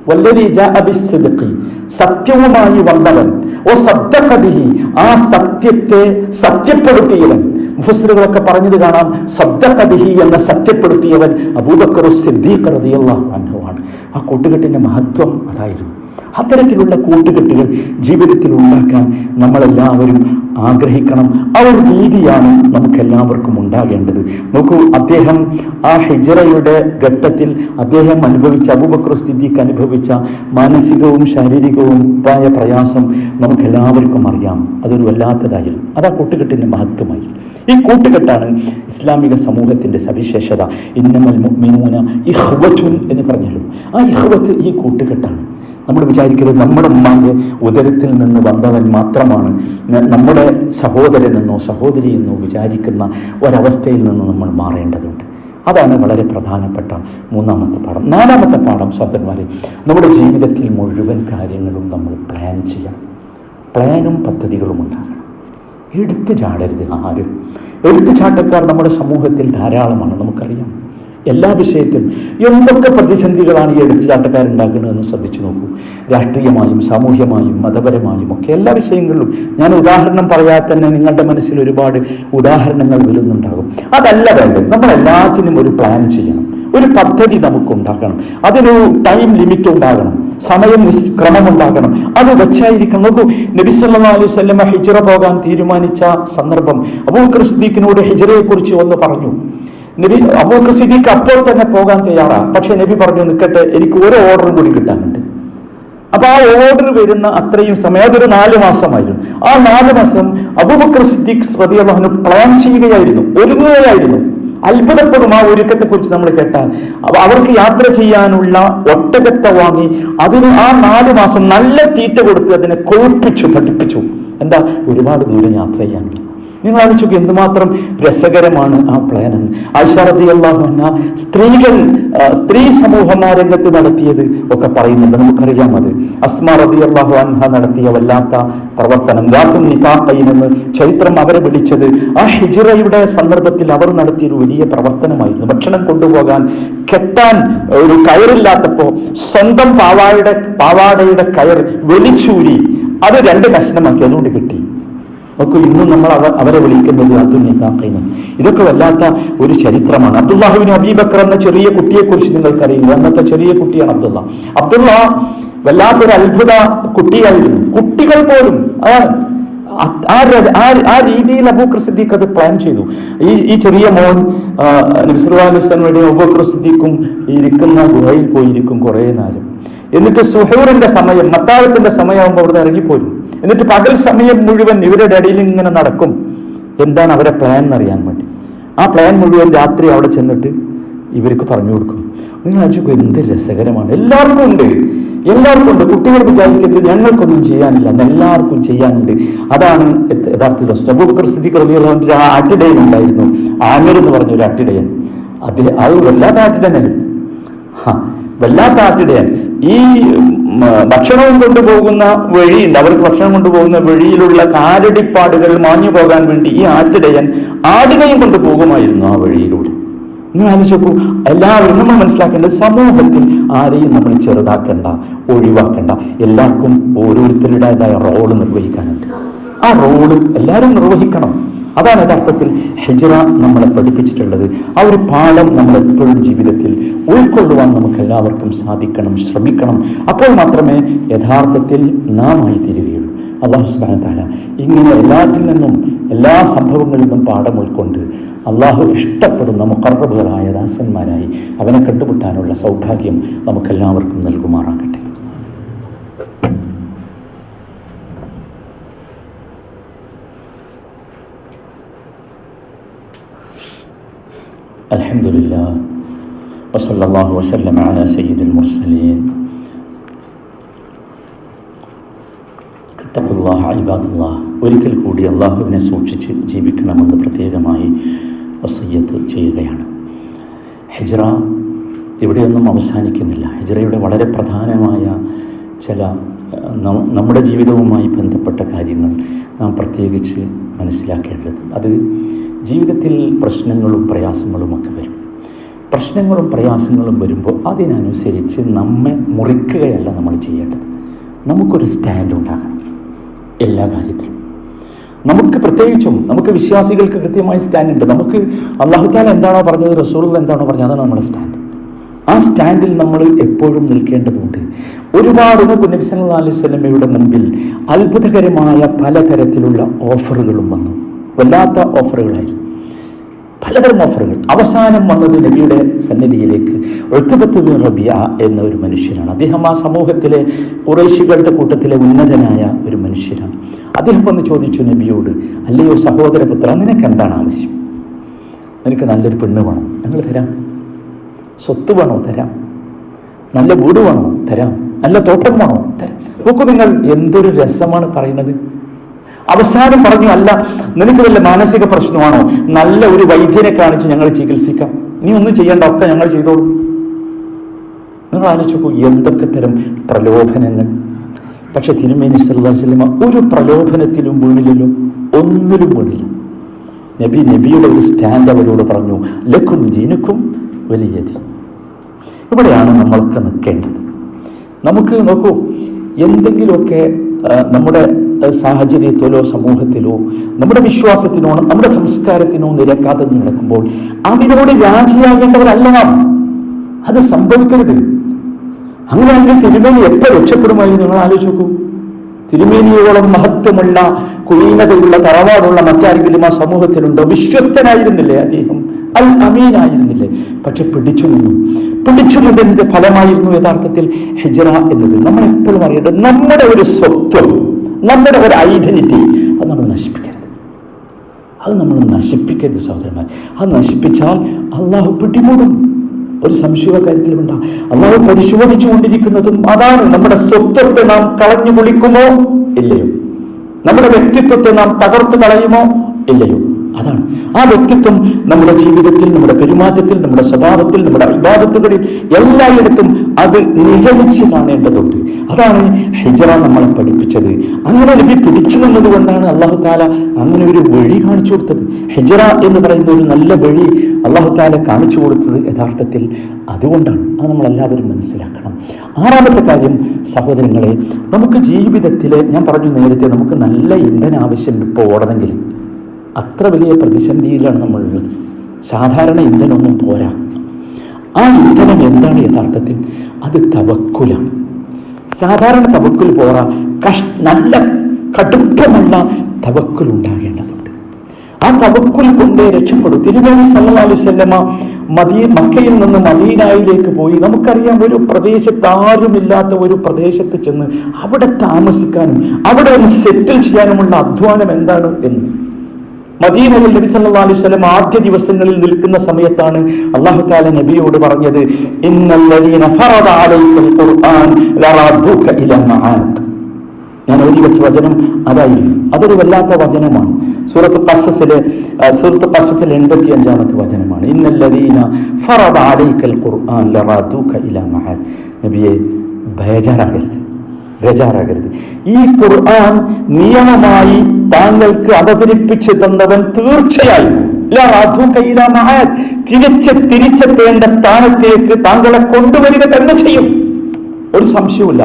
വല്ലദീ ജാഅ ബിസ്സിദ്ഖി, സത്യവുമായി വന്നവൻ, വസദ്ദഖ ബിഹി, ആ സത്യത്തെ സത്യപ്പെടുത്തിയവൻ. മുഫസ്സിറുകളൊക്കെ പറഞ്ഞത് കാണാം, സദ്ദഖ ബിഹി എന്ന സത്യപ്പെടുത്തിയവൻ അബൂബക്കർ സിദ്ദീഖ് റളിയല്ലാഹു അൻഹു ആണ്. ആ കൂട്ടുകെട്ടിന്റെ മഹത്വം അതായിരുന്നു. അത്തരത്തിലുള്ള കൂട്ടുകെട്ടുകൾ ജീവിതത്തിൽ ഉണ്ടാക്കാൻ നമ്മളെല്ലാവരും ആഗ്രഹിക്കണം. ആ ഒരു രീതിയാണ് നമുക്കെല്ലാവർക്കും ഉണ്ടാകേണ്ടത്. നോക്കൂ, അദ്ദേഹം ആ ഹിജ്റയുടെ ഘട്ടത്തിൽ അദ്ദേഹം അനുഭവിച്ച, അബൂബക്കർ സിദ്ദീഖ് അനുഭവിച്ച മാനസികവും ശാരീരികവുമായ പ്രയാസം നമുക്കെല്ലാവർക്കും അറിയാം. അതൊരു വല്ലാത്തതായിരുന്നു. അത് ആ കൂട്ടുകെട്ടിന്റെ മഹത്വമായി. ഈ കൂട്ടുകെട്ടാണ് ഇസ്ലാമിക സമൂഹത്തിന്റെ സവിശേഷത. ഇന്നമൽ മുഅ്മിനൂന ഇഖ്വത്തുൻ എന്ന് പറഞ്ഞല്ലോ, ആ ഇഖ്വത്ത് ഈ കൂട്ടുകെട്ടാണ്. നമ്മൾ വിചാരിക്കരുത് നമ്മുടെ ഉമ്മാന്റെ ഉദരത്തിൽ നിന്ന് വന്നവൻ മാത്രമാണ് നമ്മുടെ സഹോദരനെന്നോ സഹോദരിയെന്നോ വിചാരിക്കുന്ന ഒരവസ്ഥയിൽ നിന്ന് നമ്മൾ മാറേണ്ടതുണ്ട്. അതാണ് വളരെ പ്രധാനപ്പെട്ട മൂന്നാമത്തെ പാഠം. നാലാമത്തെ പാഠം, സഹോദരന്മാരെ, നമ്മുടെ ജീവിതത്തിൽ മുഴുവൻ കാര്യങ്ങളും നമ്മൾ പ്ലാൻ ചെയ്യണം. പ്ലാനും പദ്ധതികളും ഉണ്ടാകണം. എടുത്തു ചാടരുത് ആരും. എടുത്തുചാട്ടക്കാർ നമ്മുടെ സമൂഹത്തിൽ ധാരാളമാണ്, നമുക്കറിയാം. എല്ലാ വിഷയത്തിലും എന്തൊക്കെ പ്രതിസന്ധികളാണ് ഈ എടുത്തുചാട്ടക്കാരുണ്ടാക്കുന്നതെന്ന് ശ്രദ്ധിച്ചു നോക്കൂ. രാഷ്ട്രീയമായും സാമൂഹ്യമായും മതപരമായും ഒക്കെ എല്ലാ വിഷയങ്ങളിലും. ഞാൻ ഉദാഹരണം പറയാതെ തന്നെ നിങ്ങളുടെ മനസ്സിൽ ഒരുപാട് ഉദാഹരണങ്ങൾ വരുന്നുണ്ടാകും. അതല്ല വേണ്ടത്. നമ്മൾ എല്ലാത്തിനും ഒരു പ്ലാൻ ചെയ്യണം, ഒരു പദ്ധതി നമുക്കുണ്ടാക്കണം. അതിനൊരു ടൈം ലിമിറ്റ് ഉണ്ടാകണം, സമയം ക്രമമുണ്ടാകണം. അത് വെച്ചായിരിക്കണം. നോക്കൂ, നബി സല്ലല്ലാഹു അലൈഹി വസല്ലം ഹിജ്റ പോകാൻ തീരുമാനിച്ച സന്ദർഭം അബൂബക്കർ സിദ്ദീഖിനോട് ഹിജ്റയെ കുറിച്ച് ഒന്ന് പറഞ്ഞു. നബി അബൂബക്കർ സിദ്ദീഖ് അപ്പോൾ തന്നെ പോകാൻ തയ്യാറാണ്. പക്ഷെ നബി പറഞ്ഞു, നിൽക്കട്ടെ, എനിക്ക് ഒരു ഓർഡറും കൂടി കിട്ടാനുണ്ട്. അപ്പൊ ആ ഓർഡർ വരുന്ന അത്രയും സമയം, അതൊരു 4 മാസമായിരുന്നു. ആ 4 മാസം അബൂബക്കർ സിദ്ദീഖ് റളിയല്ലാഹു അൻഹു പ്ലാൻ ചെയ്യുകയായിരുന്നു, ഒരുങ്ങുകയായിരുന്നു. അത്ഭുതപ്പെടും ആ ഒരുക്കത്തെ കുറിച്ച് നമ്മൾ കേട്ടാൽ. അവർക്ക് യാത്ര ചെയ്യാനുള്ള ഒട്ടകത്തെ വാങ്ങി അതിന് ആ 4 മാസം നല്ല തീറ്റ കൊടുത്ത് അതിനെ കൊഴുപ്പിച്ചു, പഠിപ്പിച്ചു. എന്താ, ഒരുപാട് ദൂരം യാത്ര ചെയ്യാൻ. നിങ്ങൾ ആലോചിച്ചു എന്തുമാത്രം രസകരമാണ് ആ പ്ലാൻ എന്ന്. ആയിഷ റളിയല്ലാഹു അൻഹ സ്ത്രീ സമൂഹം ആ രംഗത്ത് നടത്തിയത് ഒക്കെ പറയുന്നുണ്ട്, നമുക്കറിയാം. അത് അസ്മാ റളിയല്ലാഹു അൻഹ നടത്തിയ വല്ലാത്ത പ്രവർത്തനം, ലാത്തുൻ നികാഖൈൻ എന്ന് ചരിത്രം അവരെ വിളിച്ചത് ആ ഹിജ്റയുടെ സന്ദർഭത്തിൽ അവർ നടത്തിയൊരു വലിയ പ്രവർത്തനമായിരുന്നു. ഭക്ഷണം കൊണ്ടുപോകാൻ കെട്ടാൻ ഒരു കയറില്ലാത്തപ്പോ സ്വന്തം പാവാടയുടെ കയർ വലിച്ചൂരി അത് 2 കഷ്ണമാക്കി അതുകൊണ്ട് കിട്ടി. നോക്കൂ, ഇന്നും നമ്മൾ അവരെ വിളിക്കുന്നത് അതുനിക്കാക്കൈൻ. ഇതൊക്കെ വല്ലാത്ത ഒരു ചരിത്രമാണ്. അബ്ദുല്ലാഹ് ഇബ്നു അബീ ബക്കർ എന്ന ചെറിയ കുട്ടിയെ കുറിച്ച് നിങ്ങൾക്കറിയില്ല. അന്നത്തെ ചെറിയ കുട്ടിയാണ് അബ്ദുള്ള വല്ലാത്തൊരു അത്ഭുത കുട്ടിയായിരുന്നു. കുട്ടികൾ പോലും ആ രീതിയിൽ അബൂബക്കർ സിദ്ദീഖ് അത് പ്ലാൻ ചെയ്തു. ഈ ചെറിയ മോൻ നബി സല്ലല്ലാഹു അലൈഹി വസല്ലമയുടെ അബൂബക്കർ സിദ്ദീഖും ഇരിക്കുന്ന ഗുഹയിൽ പോയിരിക്കും കുറേ നേരം. എന്നിട്ട് സുഹൂറിന്റെ സമയം, മത്താഴത്തിന്റെ സമയമാകുമ്പോൾ അവിടെ ഇറങ്ങിപ്പോരും. എന്നിട്ട് പകൽ സമയം മുഴുവൻ ഇവരുടെ ഇടയിൽ ഇങ്ങനെ നടക്കും. എന്താണ് അവരെ പ്ലാൻ എന്നറിയാൻ വേണ്ടി. ആ പ്ലാൻ മുഴുവൻ രാത്രി അവിടെ ചെന്നിട്ട് ഇവർക്ക് പറഞ്ഞു കൊടുക്കും. നിങ്ങൾ അജുക്ക് എന്ത് രസകരമാണ്. എല്ലാവർക്കും ഉണ്ട്. കുട്ടികൾ വിചാരിക്കുന്നത് ഞങ്ങൾക്കൊന്നും ചെയ്യാനില്ല, എല്ലാവർക്കും ചെയ്യാനുണ്ട്. അതാണ് യഥാർത്ഥത്തിൽ അബൂബക്കർ സിദ്ദീഖ് റളിയല്ലാഹു അൻഹു ഒരു ആട്ടിടയൻ ഉണ്ടായിരുന്നു, ആമിർ എന്ന് പറഞ്ഞ ഒരു ആട്ടിടയൻ. അത് വല്ലാത്ത ആട്ടിടയനായിരുന്നു. വല്ലാത്ത ആട്ടിടയൻ. ഈ ഭക്ഷണവും കൊണ്ടുപോകുന്ന വഴിയുണ്ട്, അവർക്ക് ഭക്ഷണം കൊണ്ടുപോകുന്ന വഴിയിലുള്ള കാലടിപ്പാടുകൾ മാഞ്ഞു പോകാൻ വേണ്ടി ഈ ആട്ടിടയൻ ആടിനെയും കൊണ്ടുപോകുമായിരുന്നു ആ വഴിയിലൂടെ. നിങ്ങൾ ആലോചിക്കൂ, എല്ലാവരും നമ്മൾ മനസ്സിലാക്കേണ്ടത് സമൂഹത്തിൽ ആരെയും നമ്മൾ ചെറുതാക്കണ്ട, ഒഴിവാക്കണ്ട. എല്ലാവർക്കും ഓരോരുത്തരുടേതായ റോള് നിർവഹിക്കാനുണ്ട്. ആ റോള് എല്ലാവരും നിർവഹിക്കണം. അതാണ് യഥാർത്ഥത്തിൽ ഹിജ്റ നമ്മളെ പഠിപ്പിച്ചിട്ടുള്ളത്. ആ ഒരു പാഠം നമ്മൾ എപ്പോഴും ജീവിതത്തിൽ ഉൾക്കൊള്ളുവാൻ നമുക്ക് എല്ലാവർക്കും സാധിക്കണം, ശ്രമിക്കണം. അപ്പോൾ മാത്രമേ യഥാർത്ഥത്തിൽ നാം ആയിത്തീരുകയുള്ളൂ. അല്ലാഹു സുബ്ഹാനഹു വ തആല ഇങ്ങനെ എല്ലാത്തിൽ നിന്നും, എല്ലാ സംഭവങ്ങളിൽ നിന്നും പാഠം ഉൾക്കൊണ്ട് അള്ളാഹു ഇഷ്ടപ്പെടുന്ന മുഖർറബുകളായ ദാസന്മാരായി അവനെ കണ്ടുമുട്ടാനുള്ള സൗഭാഗ്യം നമുക്കെല്ലാവർക്കും നൽകുമാറാകട്ടെ. അൽഹംദുലില്ലാഹ് വസല്ലല്ലാഹു വസല്ലമ അലാ സയ്യിദിൽ മുർസലീൻ. ഇത്തഖുല്ലാഹ ഇബാദല്ലാഹ്. ഒരിക്കൽ കൂടി അള്ളാഹുവിനെ സൂക്ഷിച്ച് ജീവിക്കണമെന്ന് പ്രത്യേകമായി വസിയ്യത്ത് ചെയ്യുകയാണ്. ഹിജ്റ ഇവിടെയൊന്നും അവസാനിക്കുന്നില്ല. ഹിജ്റയുടെ വളരെ പ്രധാനമായ ചില നമ്മുടെ ജീവിതവുമായി ബന്ധപ്പെട്ട കാര്യങ്ങൾ നാം പ്രത്യേകിച്ച് മനസ്സിലാക്കേണ്ടത്. അത് ജീവിതത്തിൽ പ്രശ്നങ്ങളും പ്രയാസങ്ങളുമൊക്കെ വരും. പ്രശ്നങ്ങളും പ്രയാസങ്ങളും വരുമ്പോൾ അതിനനുസരിച്ച് നമ്മെ മുറിക്കുകയല്ല നമ്മൾ ചെയ്യേണ്ടത്. നമുക്കൊരു സ്റ്റാൻഡ് ഉണ്ടാകണം എല്ലാ കാര്യത്തിലും. നമുക്ക് പ്രത്യേകിച്ചും നമുക്ക് വിശ്വാസികൾക്ക് കൃത്യമായ സ്റ്റാൻഡ് ഉണ്ട്. നമുക്ക് അല്ലാഹു തആല എന്താണോ പറഞ്ഞത്, റസൂലുള്ളാഹി എന്താണോ പറഞ്ഞത്, അതാണ് നമ്മുടെ സ്റ്റാൻഡ്. ആ സ്റ്റാൻഡിൽ നമ്മൾ എപ്പോഴും നിൽക്കേണ്ടതുണ്ട്. ഒരുപാട് നബി സല്ലല്ലാഹു അലൈഹി വസല്ലമയുടെ മുമ്പിൽ അത്ഭുതകരമായ പലതരത്തിലുള്ള ഓഫറുകളും വന്നു. വല്ലാത്ത ഓഫറുകളായിരുന്നു, പലതരം ഓഫറുകൾ. അവസാനം വന്നത് നബിയുടെ സന്നിധിയിലേക്ക് ഉത്ബത്ത് ബിൻ റബീഅ എന്ന ഒരു മനുഷ്യനാണ്. അദ്ദേഹം ആ സമൂഹത്തിലെ ഖുറൈശികളുടെ കൂട്ടത്തിലെ ഉന്നതനായ ഒരു മനുഷ്യനാണ്. അദ്ദേഹം വന്ന് ചോദിച്ചു നബിയോട്, അല്ലയോ സഹോദരപുത്ര, നിനക്ക് എന്താണ് ആവശ്യം? നിനക്ക് നല്ലൊരു പെണ്ണ് വേണോ? ഞങ്ങൾ തരാം. സ്വത്ത് വേണോ? തരാം. നല്ല വീട് വേണോ? തരാം. നല്ല തോട്ടം വേണോ? തരാം. നോക്കൂ നിങ്ങൾ, എന്തൊരു രസമാണ് പറയുന്നത്. അവസാനം പറഞ്ഞു, അല്ല നിനക്ക് വല്ല മാനസിക പ്രശ്നമാണോ? നല്ല ഒരു വൈദ്യനെ കാണിച്ച് ഞങ്ങൾ ചികിത്സിക്കാം. നീ ഒന്നും ചെയ്യേണ്ട, ഒക്കെ ഞങ്ങൾ ചെയ്തോളൂ. നിങ്ങൾ ആലോചിച്ച് നോക്കൂ, എന്തൊക്കെ തരം പ്രലോഭനങ്ങൾ. പക്ഷെ തിരുമേനി സല്ലല്ലാഹു അലൈഹി വസല്ലം ഒരു പ്രലോഭനത്തിലും വീണില്ലല്ലോ, ഒന്നിലും വീണില്ല. നബിയുടെ ഒരു സ്റ്റാൻഡ് അവരോട് പറഞ്ഞു, ലക്കും ദീനുക്കും വലിയ ദീൻ. ഇവിടെയാണ് നമ്മളൊക്കെ നിൽക്കേണ്ടത്. നമുക്ക് നോക്കൂ, എന്തെങ്കിലുമൊക്കെ നമ്മുടെ സാഹചര്യത്തിലോ സമൂഹത്തിലോ നമ്മുടെ വിശ്വാസത്തിനോ നമ്മുടെ സംസ്കാരത്തിനോ നിരക്കാതെ നടക്കുമ്പോൾ അതിനോട് രാജിയാകേണ്ടവരല്ല നാം. അത് സംഭവിക്കരുത്. അങ്ങനെയാണെങ്കിൽ തിരുമേനി എപ്പോൾ രക്ഷപ്പെടുമായിരുന്നു? നിങ്ങൾ ആലോചിച്ച് നോക്കൂ. തിരുമേനിയോളം മഹത്വമുള്ള കുലീനതയുള്ള തറവാടുള്ള മറ്റാരെങ്കിലും ആ സമൂഹത്തിലുണ്ടോ? വിശ്വസ്തനായിരുന്നില്ലേ അദ്ദേഹം? അൽ അമീനായിരുന്നില്ലേ? പക്ഷെ പിടിച്ചു നിന്നതിന്റെ ഫലമായിരുന്നു യഥാർത്ഥത്തിൽ ഹിജ്റ എന്നത്. നമ്മൾ എപ്പോഴും അറിയേണ്ടത്, നമ്മുടെ ഒരു സ്വത്വം, നമ്മുടെ ഒരു ഐഡന്റിറ്റി, അത് നമ്മൾ നശിപ്പിക്കരുത്. സഹോദരന്മാർ. അത് നശിപ്പിച്ചാൽ അള്ളാഹു പിടികൂടും. ഒരു സംശയ കാര്യത്തിലുമുണ്ട. അള്ളാഹു പരിശോധിച്ചു കൊണ്ടിരിക്കുന്നതും അതാണ്. നമ്മുടെ സ്വത്വത്തെ നാം കളഞ്ഞു കുളിക്കുമോ ഇല്ലയോ? നമ്മുടെ വ്യക്തിത്വത്തെ നാം തകർത്ത് കളയുമോ ഇല്ലയോ? അതാണ്. ആ വ്യക്തിത്വം നമ്മുടെ ജീവിതത്തിൽ, നമ്മുടെ പെരുമാറ്റത്തിൽ, നമ്മുടെ സ്വഭാവത്തിൽ, നമ്മുടെ ഇബാദത്തുകളിൽ എല്ലായിടത്തും അത് നിഴലിച്ച് കാണേണ്ടതുണ്ട്. അതാണ് ഹിജ്റ നമ്മളെ പഠിപ്പിച്ചത്. അങ്ങനെ നബി പിടിച്ചു നിന്നത് കൊണ്ടാണ് അല്ലാഹു തആല അങ്ങനെ ഒരു വഴി കാണിച്ചു കൊടുത്തത്. ഹിജ്റ എന്ന് പറയുന്ന ഒരു നല്ല വഴി അല്ലാഹു തആല കാണിച്ചു കൊടുത്തത് യഥാർത്ഥത്തിൽ അതുകൊണ്ടാണ്. അത് നമ്മളെല്ലാവരും മനസ്സിലാക്കണം. ആറാമത്തെ കാര്യം സഹോദരങ്ങളെ, നമുക്ക് ജീവിതത്തിൽ, ഞാൻ പറഞ്ഞു നേരത്തെ, നമുക്ക് നല്ല ഇന്ധനം ആവശ്യമുണ്ട്. ഇപ്പോൾ ഓടണമെങ്കിൽ അത്ര വലിയ പ്രതിസന്ധിയിലാണ് നമ്മളുള്ളത്. സാധാരണ ഇന്ധനമൊന്നും പോരാ. ആ ഇന്ധനം എന്താണ് യഥാർത്ഥത്തിൽ? അത് തവക്കുലാണ്. സാധാരണ തവക്കുൽ പോരാ, നല്ല കടുപ്പമുള്ള തവക്കുൽ ഉണ്ടാകേണ്ടതുണ്ട്. ആ തവക്കുൽ കൊണ്ടേ രക്ഷപ്പെടും. തിരുമേനി സല്ലല്ലാഹു അലൈഹി വസല്ലമ മക്കയിൽ നിന്ന് മദീനയിലേക്ക് പോയി. നമുക്കറിയാം, ഒരു പ്രദേശത്ത് ആരുമില്ലാത്ത ഒരു പ്രദേശത്ത് ചെന്ന് അവിടെ താമസിക്കാനും അവിടെ ഒന്ന് സെറ്റിൽ ചെയ്യാനുമുള്ള അധ്വാനം എന്താണ് എന്ന്. മദീനയിൽ നബി സല്ലല്ലാഹു അലൈഹി വസല്ലം ആദ്യ ദിവസങ്ങളിൽ നിൽക്കുന്ന സമയത്താണ് അല്ലാഹു തആല നബിയോട് പറഞ്ഞത്, ഇന്നല്ലദീന ഫറദ അലൈക്കൽ ഖുർആൻ ലറാദൂക ഇലാ മആദ്. ഞാൻ ഓതി വെച്ച വചനം അതായിരുന്നു. അതൊരു വല്ലാത്ത വചനമാണ്. സൂറത്ത് ഖസസിലെ 85-ാമത്തെ വചനമാണ്. ഇന്നല്ലദീന ഫറദ അലൈക്കൽ ഖുർആൻ ലറാദൂക ഇലാ മആദ്. നബിയെ, ബേജാറാകരുത്. ഈ ഖുർആൻ നിയമമായി താങ്കൾക്ക് അവതരിപ്പിച്ചു തന്നവൻ തീർച്ചയായും തിരിച്ചെത്തേണ്ട സ്ഥാനത്തേക്ക് താങ്കളെ കൊണ്ടുവരിക തന്നെ ചെയ്യും. ഒരു സംശയവുമില്ല.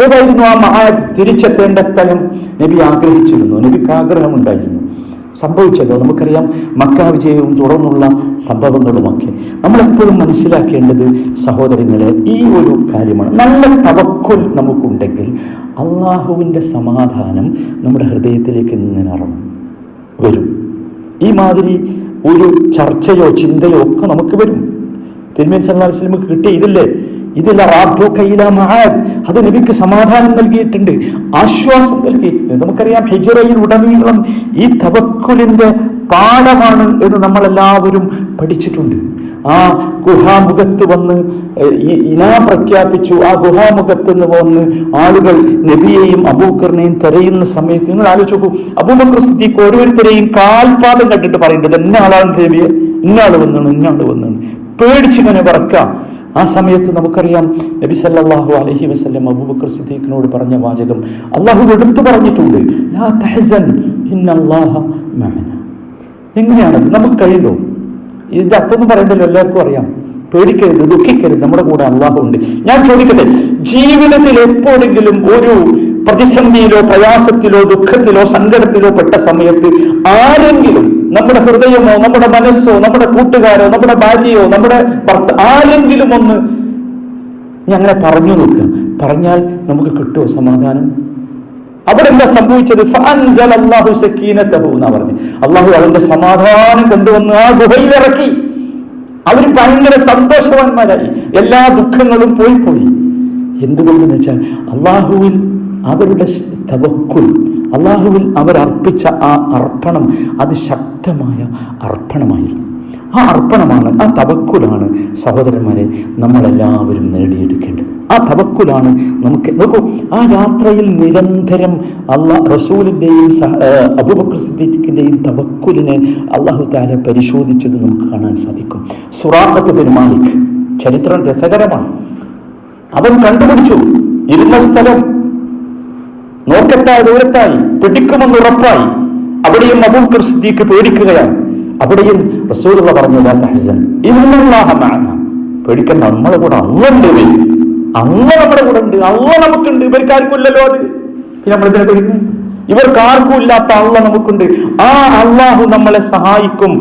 ഏതായിരുന്നു ആ മഹാദ്? തിരിച്ചെത്തേണ്ട സ്ഥലം നബി ആഗ്രഹിച്ചിരുന്നു. നബിക്ക് ആഗ്രഹമുണ്ടായിരുന്നു. സംഭവിച്ചല്ലോ. നമുക്കറിയാം, മക്ക വിജയവും തുടർന്നുള്ള സംഭവങ്ങളുമൊക്കെ. നമ്മളെപ്പോഴും മനസ്സിലാക്കേണ്ടത് സഹോദരങ്ങളെ, ഈ ഒരു കാര്യമാണ്. നല്ല തവക്കുൽ നമുക്കുണ്ടെങ്കിൽ അള്ളാഹുവിൻ്റെ സമാധാനം നമ്മുടെ ഹൃദയത്തിലേക്ക് ഇങ്ങനെ വരും. ഈ മാതിരി ഒരു ചർച്ചയോ ചിന്തയോ ഒക്കെ നമുക്ക് വരും. തിരുമേനി സല്ലല്ലാഹു അലൈഹി വസല്ലം കിട്ടിയ ഇതില്ല റാദൂക ഇലാ മആദ്. അത് നബിക്ക് സമാധാനം നൽകിയിട്ടുണ്ട്, ആശ്വാസം നൽകിയിട്ടുണ്ട്. നമുക്കറിയാം, ഹിജ്റയിൽ ഉടനീളം ഈ തവക്കുലിന്റെ പാഠമാണ് എന്ന് നമ്മളെല്ലാവരും പഠിച്ചിട്ടുണ്ട്. ആ ഗുഹാമുഖത്ത് വന്ന് ഇനാം പ്രഖ്യാപിച്ചു. ആ ഗുഹാമുഖത്ത് നിന്ന് വന്ന് ആളുകൾ നബിയെയും അബൂബക്കറിനെയും തിരയുന്ന സമയത്ത് നിങ്ങൾ ആലോചിച്ച് നോക്കൂ. അബൂബക്കർ സിദ്ദീഖ് ഓരോരുത്തരെയും കാൽപാദം കണ്ടിട്ട് പറയുന്നത്, ഇന്ന ആളാണ് നബിയെ, ഇന്നാള് വന്നാണ് പേടിച്ചിങ്ങനെ പറക്കാം. ആ സമയത്ത് നമുക്കറിയാം നബി സല്ലല്ലാഹു അലൈഹി വസല്ലം അബൂബക്കർ സിദ്ദീഖിനോട് പറഞ്ഞ വാചകം അള്ളാഹു എടുത്തു പറഞ്ഞിട്ടുണ്ട്, ലാ തഹ്സൻ ഇന്നല്ലാഹ മഅന. എങ്ങനെയാണത്? നമുക്ക് കഴിയുമോ? ഇതിന്റെ അർത്ഥമൊന്നും പറയണ്ടല്ലോ, എല്ലാവർക്കും അറിയാം. പേടിക്കരുത്, ദുഃഖിക്കരുത്, നമ്മുടെ കൂടെ അള്ളാഹു ഉണ്ട്. ഞാൻ ചോദിക്കട്ടെ, ജീവിതത്തിൽ എപ്പോഴെങ്കിലും ഒരു പ്രതിസന്ധിയിലോ പ്രയാസത്തിലോ ദുഃഖത്തിലോ സങ്കടത്തിലോ പെട്ട സമയത്ത് ആരെങ്കിലും നമ്മുടെ ഹൃദയമോ നമ്മുടെ മനസ്സോ നമ്മുടെ കൂട്ടുകാരോ നമ്മുടെ ഭാര്യയോ നമ്മുടെ ആരെങ്കിലും ഒന്ന് ഞങ്ങനെ പറഞ്ഞു നോക്കുക, പറഞ്ഞാൽ നമുക്ക് കിട്ടുമോ സമാധാനം? അവിടെ എന്താ സംഭവിച്ചത്? ഫഅൻസലല്ലാഹു സക്കീനതഹു എന്നാ പറഞ്ഞു. അള്ളാഹു അവന്റെ സമാധാനം കൊണ്ടുവന്ന് ആ ഗുഹയിലിറക്കി. അവർ ഭയങ്കര സന്തോഷവാന്മാരായി, എല്ലാ ദുഃഖങ്ങളും പോയി. എന്തുകൊണ്ടെന്ന് വെച്ചാൽ അള്ളാഹുവിൽ അവരുടെ തവക്കുൽ, അള്ളാഹുവിൽ അവരർപ്പിച്ച ആ അർപ്പണം അത് ശക്തമായ അർപ്പണമായിരുന്നു. ആ അർപ്പണമാണ്, ആ തവക്കുലാണ് സഹോദരന്മാരെ നമ്മളെല്ലാവരും നേടിയെടുക്കേണ്ടത്. ആ തവക്കുലാണ് നമുക്ക്. നോക്കൂ, ആ യാത്രയിൽ നിരന്തരം റസൂലിന്റെയും അബൂബക്കർ സിദ്ദീഖിന്റെയും തവക്കുലിനെ അല്ലാഹു തആല പരിശോധിച്ചത് നമുക്ക് കാണാൻ സാധിക്കും. സുറാഖത്ത് ബിൻ മാലിക്, ചരിത്രം രസകരമാണ്. അവൻ കണ്ടുപിടിച്ചു ഇരുന്ന സ്ഥലം നോക്കത്തായ ദൂരത്തായി, പിടിക്കുമെന്ന് ഉറപ്പായി. അവിടെയും അബൂബക്കർ സിദ്ദീഖ് പേടിക്കുകയാണ്. അവിടെയും റസൂലുള്ളാഹി പറഞ്ഞു, ലാ തഹ്സൻ ഇന്നല്ലാഹ മഅനാ, പേടിക്കണ്ട, നമ്മളെ കൂടെ അല്ലാഹുണ്ട്, അല്ലാഹ് നമ്മുടെ കൂടെ ഉണ്ട്, അല്ലാഹ് നമുക്കുണ്ട്. ഇവർക്കാർക്കുമില്ലല്ലോ അത്, പിന്നെ നമ്മളെന്തിനാ പേടിക്കുന്നത്? ഇവർക്കാർക്കും ഇല്ലാത്ത അല്ലാഹ് നമുക്കുണ്ട്. ആ അല്ലാഹു നമ്മളെ സഹായിക്കും,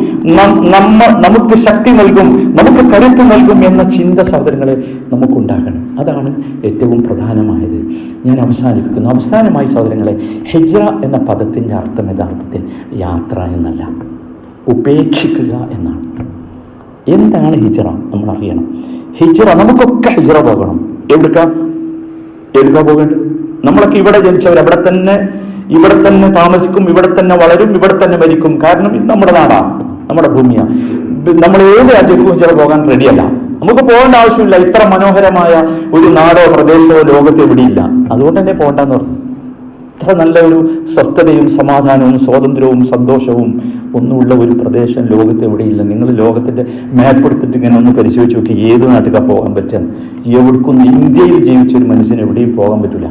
നമുക്ക് ശക്തി നൽകും, നമുക്ക് കരുത്ത് നൽകും എന്ന ചിന്ത സഹോദരങ്ങളെ നമുക്കുണ്ടാകണം. അതാണ് ഏറ്റവും പ്രധാനമായത്. ഞാൻ അവസാനിപ്പിക്കുന്നു. അവസാനമായി സഹോദരങ്ങളെ, ഹിജ്റ എന്ന പദത്തിന്റെ അർത്ഥം യഥാർത്ഥത്തിൽ യാത്ര എന്നല്ല, ഉപേക്ഷിക്കുക എന്നാണ്. എന്താണ് ഹിജ്റ? നമ്മൾ അറിയണം. ഹിജ്റ, നമുക്കൊക്കെ ഹിജ്റ പോകണം. എവിടുക്കാ പോകേണ്ടത്? നമ്മളൊക്കെ ഇവിടെ ജനിച്ചവർ, ഇവിടെ തന്നെ താമസിക്കും, ഇവിടെ തന്നെ വളരും, ഇവിടെ തന്നെ മരിക്കും. കാരണം ഇത് നമ്മുടെ നാടാണ്, നമ്മുടെ ഭൂമിയാണ്. നമ്മൾ ഏത് രാജ്യത്തും ഹിജ്റ പോകാൻ റെഡിയല്ല. നമുക്ക് പോകേണ്ട ആവശ്യമില്ല. ഇത്ര മനോഹരമായ ഒരു നാടോ പ്രദേശമോ ലോകത്ത് എവിടെയില്ല. അതുകൊണ്ട് തന്നെ പോകണ്ടെന്ന് പറഞ്ഞു. ഇത്ര നല്ല ഒരു സ്വസ്ഥതയും സമാധാനവും സ്വാതന്ത്ര്യവും സന്തോഷവും ഒന്നുമുള്ള ഒരു പ്രദേശം ലോകത്ത് എവിടെയില്ല. നിങ്ങൾ ലോകത്തിന്റെ മാപ്പ് എടുത്തിട്ട് ഇങ്ങനെ ഒന്ന് പരിശോധിച്ച് നോക്കി, ഏത് നാട്ടിലാണ് പോകാൻ പറ്റുക? എവിടേക്കും ഇന്ത്യയിൽ ജീവിച്ചൊരു മനുഷ്യന് എവിടെയും പോകാൻ പറ്റില്ല,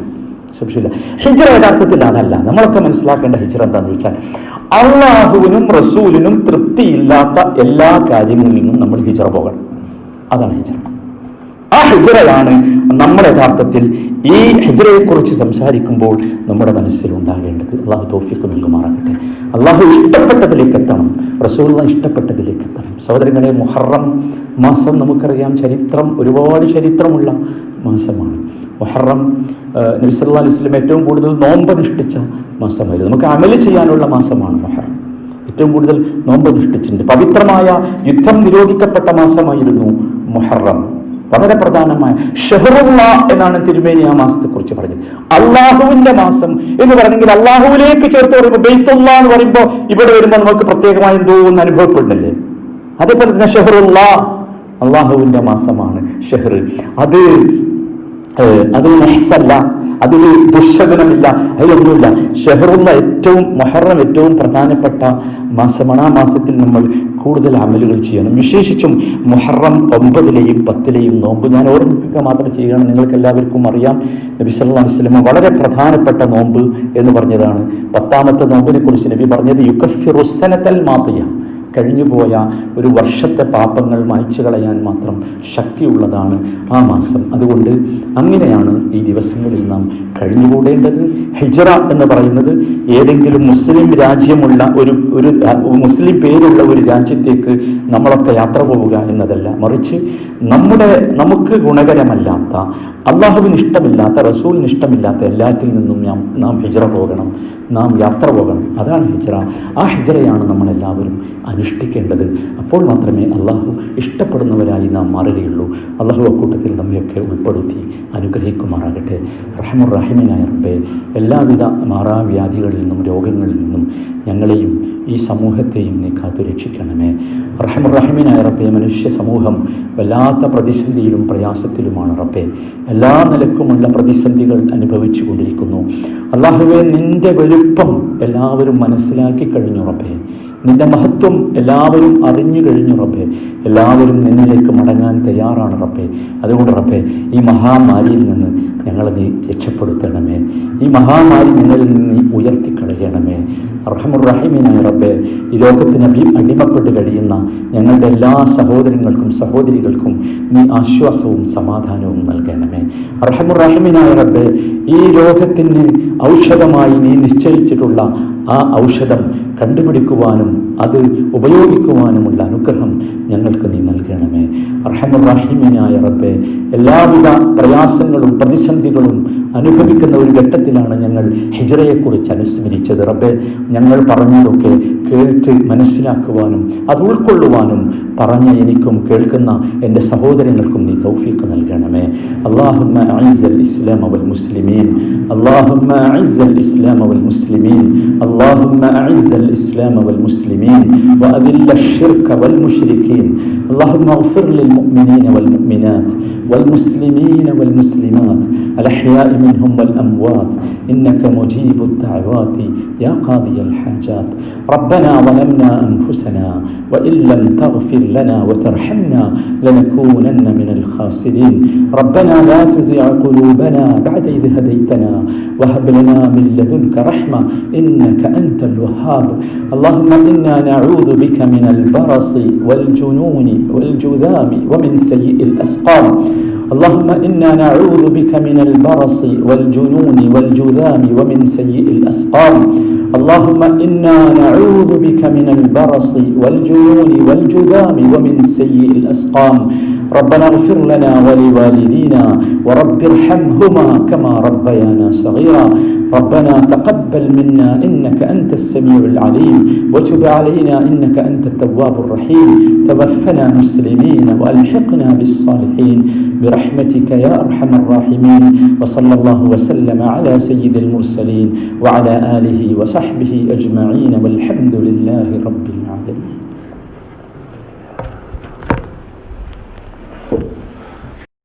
സംശയമില്ല. ഹിജ്റ യഥാർത്ഥത്തിൽ അതല്ല. നമ്മളൊക്കെ മനസ്സിലാക്കേണ്ട ഹിജ്റ എന്താണെന്ന് വെച്ചാൽ, അള്ളാഹുവിനും റസൂലിനും തൃപ്തിയില്ലാത്ത എല്ലാ കാര്യങ്ങളിൽ നിന്നും നമ്മൾ ഹിജ്റ പോകണം. അതാണ് ഹിജ്റ. ആ ഹിജ്റയാണ് നമ്മൾ യഥാർത്ഥത്തിൽ ഈ ഹിജ്റയെ കുറിച്ച് സംസാരിക്കുമ്പോൾ നമ്മുടെ മനസ്സിൽ ഉണ്ടാകേണ്ടത്. അള്ളാഹു തൗഫീഖ് നൽകുമാറാകട്ടെ. അള്ളാഹു ഇഷ്ടപ്പെട്ടതിലേക്ക് എത്തണം, റസൂലുള്ളാഹി ഇഷ്ടപ്പെട്ടതിലേക്ക് എത്തണം. സഹോദരങ്ങളെ, മുഹറം മാസം നമുക്കറിയാം, ഒരുപാട് ചരിത്രമുള്ള മാസമാണ് മുഹറം. നബി സല്ലല്ലാഹു അലൈഹി വസല്ലം ഏറ്റവും കൂടുതൽ നോമ്പനുഷ്ഠിച്ച മാസമായിരുന്നു. നമുക്ക് അമല് ചെയ്യാനുള്ള മാസമാണ് മുഹറം. ഏറ്റവും കൂടുതൽ നോമ്പനുഷ്ഠിച്ചിട്ടുണ്ട്. പവിത്രമായ യുദ്ധം നിരോധിക്കപ്പെട്ട മാസമായിരുന്നു മുഹറം. വളരെ പ്രധാനമായ ഷഹറുല്ലാ എന്നാണ് തിരുമേനി ആ മാസത്തെ കുറിച്ച് പറഞ്ഞത്. അള്ളാഹുവിന്റെ മാസം എന്ന് പറഞ്ഞെങ്കിൽ അള്ളാഹുവിലേക്ക് ചേർത്ത് പറയുമ്പോൾ, ബൈത്തുല്ലാ എന്ന് പറയുമ്പോൾ ഇവിടെ വരുമ്പോൾ നമുക്ക് പ്രത്യേകമായി എന്തോ ഒന്ന് അനുഭവപ്പെടുന്നില്ലേ? അതേപോലെ തന്നെ ഷഹറുല്ലാ, അള്ളാഹുവിന്റെ മാസമാണ് ഷഹർ. അത് നഹ്സല്ല, അതിൽ ദുശകനമില്ല, അതിലൊന്നുമില്ല. ഷഹറുള്ള മുഹറം ഏറ്റവും പ്രധാനപ്പെട്ട മാസമാണ്. ആ മാസത്തിൽ നമ്മൾ കൂടുതൽ അമലുകൾ ചെയ്യണം. വിശേഷിച്ചും മുഹറം 9-ലെയും 10-ലെയും നോമ്പ് ഞാൻ ഓർമ്മിപ്പിക്കുക മാത്രം ചെയ്യുകയാണ്. നിങ്ങൾക്ക് എല്ലാവർക്കും അറിയാം, നബി സല്ലല്ലാഹു അലൈഹി വസല്ലം വളരെ പ്രധാനപ്പെട്ട നോമ്പ് എന്ന് പറഞ്ഞതാണ് 10ാമത്തെ നോമ്പിനെ കുറിച്ച് നബി പറഞ്ഞത്, യുകഫിറു സനതൽ മാദിയ, കഴിഞ്ഞുപോയ ഒരു വർഷത്തെ പാപങ്ങൾ മായ്ച്ചു കളയാൻ മാത്രം ശക്തിയുള്ളതാണ് ആ മാസം. അതുകൊണ്ട് അങ്ങനെയാണ് ഈ ദിവസങ്ങളിൽ നാം കഴിഞ്ഞുകൂടേണ്ടത്. ഹിജ്റ എന്ന് പറയുന്നത് ഏതെങ്കിലും മുസ്ലിം രാജ്യമുള്ള ഒരു മുസ്ലിം പേരുള്ള ഒരു രാജ്യത്തേക്ക് നമ്മളൊക്കെ യാത്ര പോവുക എന്നതല്ല, മറിച്ച് നമുക്ക് ഗുണകരമല്ലാത്ത, അള്ളാഹുവിന് ഇഷ്ടമില്ലാത്ത, റസൂലിന് ഇഷ്ടമില്ലാത്ത എല്ലാറ്റിൽ നിന്നും നാം ഹിജ്റ പോകണം, നാം യാത്ര പോകണം. അതാണ് ഹിജ്റ. ആ ഹിജ്റയാണ് നമ്മളെല്ലാവരും അനുഷ്ഠിക്കേണ്ടത്. അപ്പോൾ മാത്രമേ അള്ളാഹു ഇഷ്ടപ്പെടുന്നവരായി നാം മാറുകയുള്ളൂ. അള്ളാഹു അക്കൂട്ടത്തിൽ നമ്മയൊക്കെ ഉൾപ്പെടുത്തി അനുഗ്രഹിക്കുമാറാകട്ടെ. റഹ്മുർ റഹീമിനായ റബ്ബേ, എല്ലാവിധ മാറാവ്യാധികളിൽ നിന്നും രോഗങ്ങളിൽ നിന്നും ഞങ്ങളെയും ഈ സമൂഹത്തെയും നീ കാത്തുരക്ഷിക്കണമേ. റഹ്മുർ-റഹീമീനായ റബ്ബേ, മനുഷ്യ സമൂഹം വല്ലാത്ത പ്രതിസന്ധിയിലും പ്രയാസത്തിലുമാണ് റബ്ബേ. എല്ലാ നിലക്കുമുള്ള പ്രതിസന്ധികൾ അനുഭവിച്ചു കൊണ്ടിരിക്കുന്നു. അല്ലാഹുവേ, നിൻ്റെ വലുപ്പം എല്ലാവരും മനസ്സിലാക്കി കഴിഞ്ഞു റബ്ബേ. നിൻ്റെ മഹത്വം എല്ലാവരും അറിഞ്ഞു കഴിഞ്ഞു റബ്ബേ. എല്ലാവരും നിന്നിലേക്ക് മടങ്ങാൻ തയ്യാറാണ് റബ്ബേ. അതുകൊണ്ട് റബ്ബേ, ഈ മഹാമാരിയിൽ നിന്ന് ഞങ്ങളെ നീ രക്ഷപ്പെടുത്തണമേ. ഈ മഹാമാരി ഞങ്ങളിൽ നിന്ന് നീ ഉയർത്തിക്കളയണമേ. റഹ്മുർ-റഹീമീനായ റബ്ബേ, ഈ ലോകത്തിന് അടിമപ്പെട്ട് കഴിയുന്ന ഞങ്ങളുടെ എല്ലാ സഹോദരങ്ങൾക്കും സഹോദരികൾക്കും നീ ആശ്വാസവും സമാധാനവും നൽകണമേ. റഹ്മുർ-റഹീമീനായ റബ്ബേ, ഈ രോഗത്തിന് ഔഷധമായി നീ നിശ്ചയിച്ചിട്ടുള്ള ആ ഔഷധം കണ്ടുപിടിക്കുവാനും അത് ഉപയോഗിക്കുവാനുമുള്ള അനുഗ്രഹം ഞങ്ങൾക്ക് നീ നൽകണമേ. റഹ്മുർ-റഹീമീനായ റബ്ബേ, എല്ലാവിധ പ്രയാസങ്ങളും പ്രതിസന്ധികളും അനുഭവിക്കുന്ന ഒരു ഘട്ടത്തിലാണ് ഞങ്ങൾ ഹിജ്റയെക്കുറിച്ച് അനുസ്മരിച്ചത് റബ്ബേ. ഞങ്ങൾ പറഞ്ഞതൊക്കെ കേട്ട് മനസ്സിലാക്കുവാനും അത് ഉൾക്കൊള്ളുവാനും പറഞ്ഞ എനിക്കും കേൾക്കുന്ന എൻ്റെ സഹോദരങ്ങൾക്കും നീ തൗഫീഖ് നൽകണമേ. അല്ലാഹുമ്മ അഇസ്സൽ ഇസ്ലാമ വൽ മുസ്ലിമീൻ, അല്ലാഹുമ്മ അഇസ്സൽ ഇസ്ലാമ വൽ മുസ്ലിമീൻ, അല്ലാഹുമ്മ അഇസ്സൽ ഇസ്ലാമ വൽ മുസ്ലിമീൻ വഅദില്ല الشرك والمشركين. اللهم اغفر للمؤمنين والمؤمنات والمسلمين والمسلمات الأحياء منهم والأموات إنك مجيب الدعوات يا قاضي الحاجات. ربنا ظلمنا أنفسنا وإن لم تغفر لنا وترحمنا لنكونن من الخاسرين. ربنا لا تزغ قلوبنا بعد إذ هديتنا وهب لنا من لدنك رحمة إنك أنت الوهاب. اللهم إنا نعوذ بك من البرص والجنون والجذام ومن سيء الأسقام. اللهم إنا نعوذ بك من البرص والجنون والجذام ومن سيء الأسقام. اللهم إنا نعوذ بك من البرص والجنون والجذام ومن سيء الأسقام. ربنا اغفر لنا ولوالدينا ورب ارحمهما كما ربيانا صغيرا. ربنا تقبل منا إنك أنت السميع العليم وتب علينا إنك أنت التواب الرحيم. توفنا مسلمين وألحقنا بالصالحين برحمتك يا أرحم الراحمين. وصلى الله وسلم على سيد المرسلين وعلى آله وصحبه أجمعين والحمد لله رب العالمين.